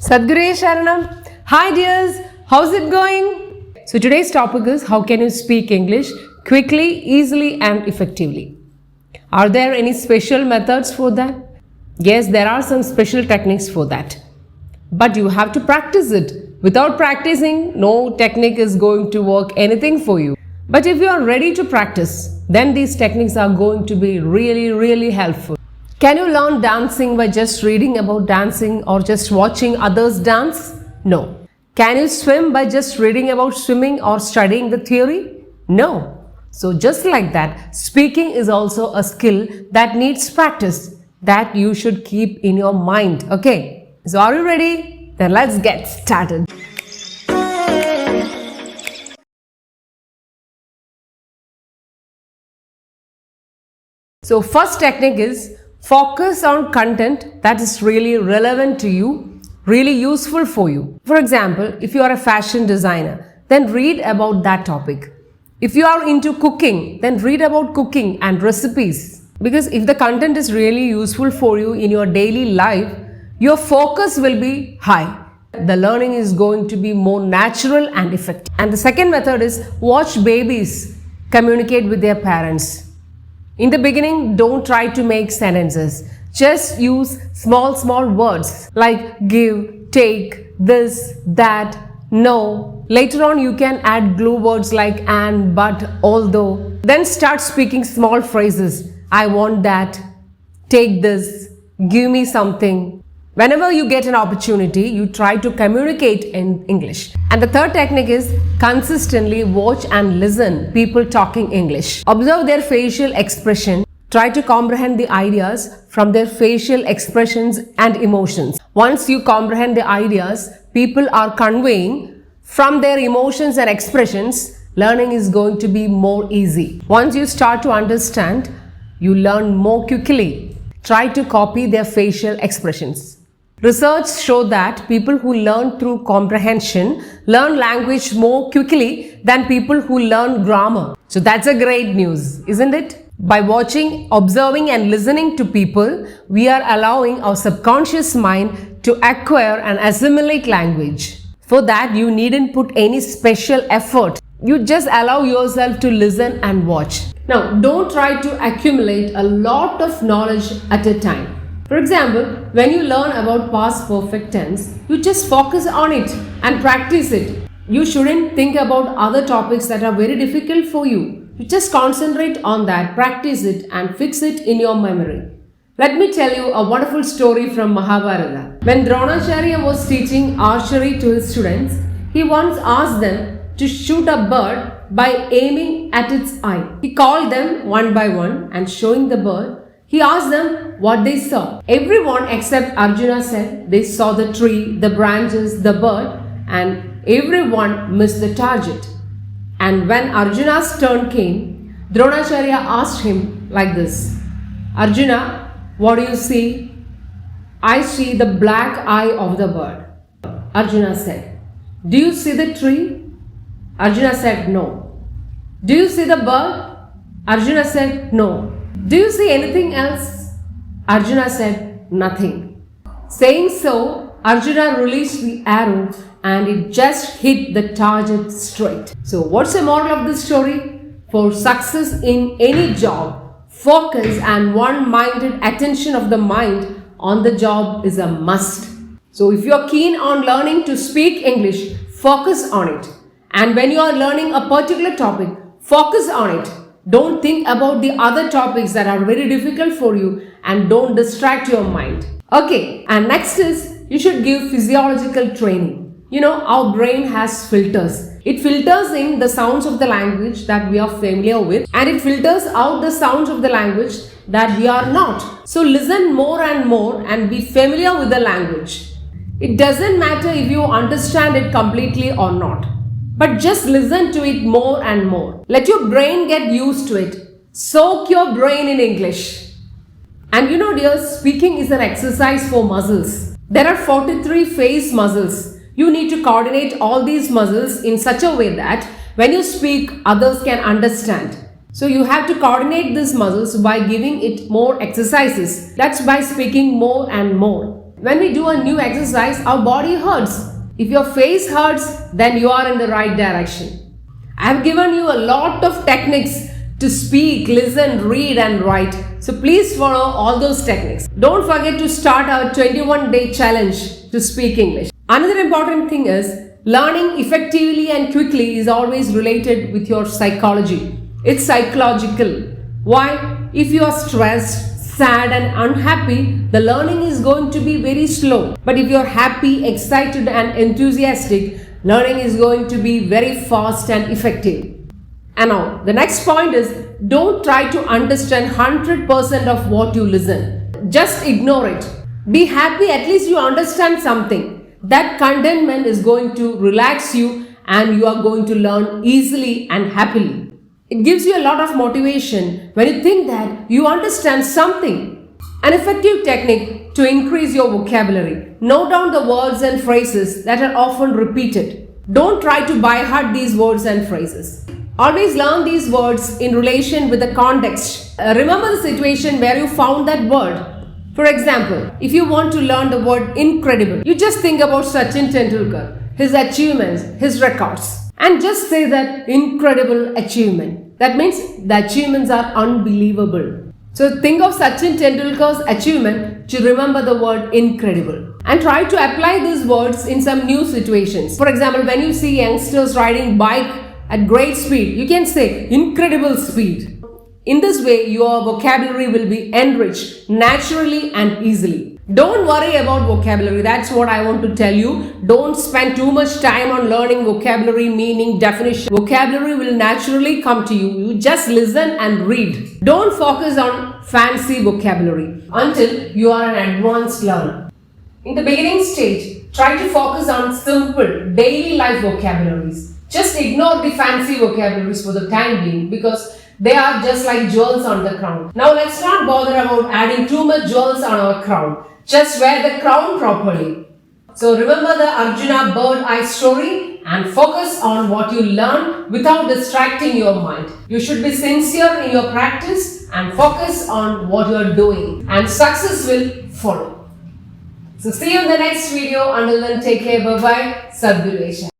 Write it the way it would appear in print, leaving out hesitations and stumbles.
Sadguru Sharanam. Hi dears, how's it going? So today's topic is how can you speak English quickly, easily and effectively. Are there any special methods for that? Yes, there are some special techniques for that. But you have to practice it. Without practicing, no technique is going to work anything for you. But if you are ready to practice, then these techniques are going to be really helpful. Can you learn dancing by just reading about dancing or just watching others dance? No. Can you swim by just reading about swimming or studying the theory? No. So just like that, speaking is also a skill that needs practice that you should keep in your mind. Okay. So are you ready? Then let's get started. So first technique is focus on content that is really relevant to you, really useful for you. For example, if you are a fashion designer, then read about that topic. If you are into cooking, then read about cooking and recipes. Because if the content is really useful for you in your daily life, your focus will be high. The learning is going to be more natural and effective. And the second method is watch babies communicate with their parents. In the beginning, don't try to make sentences. Just use small words like give, take, this, that, no. Later on, you can add glue words like and, but, although. Then start speaking small phrases. I want that, take this, give me something. Whenever you get an opportunity, you try to communicate in English. And the third technique is consistently watch and listen people talking English. Observe their facial expression. Try to comprehend the ideas from their facial expressions and emotions. Once you comprehend the ideas people are conveying from their emotions and expressions, learning is going to be more easy. Once you start to understand, you learn more quickly. Try to copy their facial expressions. Research show that people who learn through comprehension learn language more quickly than people who learn grammar. So that's a great news, isn't it? By watching, observing and listening to people, we are allowing our subconscious mind to acquire and assimilate language. For that, you needn't put any special effort. You just allow yourself to listen and watch. Now, don't try to accumulate a lot of knowledge at a time. For example, when you learn about past perfect tense, you just focus on it and practice it. You shouldn't think about other topics that are very difficult for you. You just concentrate on that, practice it and fix it in your memory. Let me tell you a wonderful story from Mahabharata. When Dronacharya was teaching archery to his students, he once asked them to shoot a bird by aiming at its eye. He called them one by one and showing the bird, he asked them what they saw. Everyone except Arjuna said they saw the tree, the branches, the bird, and everyone missed the target. And when Arjuna's turn came, Dronacharya asked him like this, Arjuna, what do you see? I see the black eye of the bird. Arjuna said, do you see the tree? Arjuna said, no. Do you see the bird? Arjuna said, no. Do you see anything else? Arjuna said, nothing. Saying so, Arjuna released the arrow and it just hit the target straight. So what's the moral of this story? For success in any job, focus and one-minded attention of the mind on the job is a must. So if you are keen on learning to speak English, focus on it. And when you are learning a particular topic, focus on it. Don't think about the other topics that are very difficult for you and don't distract your mind. Okay, and next is you should give physiological training. You know, our brain has filters. It filters in the sounds of the language that we are familiar with and it filters out the sounds of the language that we are not. So listen more and more and be familiar with the language. It doesn't matter if you understand it completely or not. But just listen to it more and more. Let your brain get used to it. Soak your brain in English. And you know dear, speaking is an exercise for muscles. There are 43 face muscles. You need to coordinate all these muscles in such a way that when you speak, others can understand. So you have to coordinate these muscles by giving it more exercises. That's by speaking more and more. When we do a new exercise, our body hurts. If your face hurts, then you are in the right direction. I have given you a lot of techniques to speak, listen, read and write. So please follow all those techniques. Don't forget to start our 21-day challenge to speak English. Another important thing is learning effectively and quickly is always related with your psychology. It's psychological. Why? If you are stressed, sad and unhappy, the learning is going to be very slow. But if you are happy, excited and enthusiastic, learning is going to be very fast and effective. And now, the next point is don't try to understand 100% of what you listen. Just ignore it. Be happy, at least you understand something. That contentment is going to relax you and you are going to learn easily and happily. It gives you a lot of motivation when you think that you understand something. An effective technique to increase your vocabulary. Note down the words and phrases that are often repeated. Don't try to by heart these words and phrases. Always learn these words in relation with the context. Remember the situation where you found that word. For example, if you want to learn the word incredible, you just think about Sachin Tendulkar, his achievements, his records, and just say that incredible achievement. That means the achievements are unbelievable. So think of Sachin Tendulkar's achievement to remember the word incredible. And try to apply these words in some new situations. For example, when you see youngsters riding bike at great speed, you can say incredible speed. In this way, your vocabulary will be enriched naturally and easily. Don't worry about vocabulary. That's what I want to tell you. Don't spend too much time on learning vocabulary, meaning, definition. Vocabulary will naturally come to you. You just listen and read. Don't focus on fancy vocabulary until you are an advanced learner. In the beginning stage, try to focus on simple, daily life vocabularies. Just ignore the fancy vocabularies for the time being because they are just like jewels on the crown. Now let's not bother about adding too much jewels on our crown. Just wear the crown properly. So remember the Arjuna bird eye story and focus on what you learn without distracting your mind. You should be sincere in your practice and focus on what you are doing and success will follow. So see you in the next video. Until then, take care. Bye-bye. Sadguru.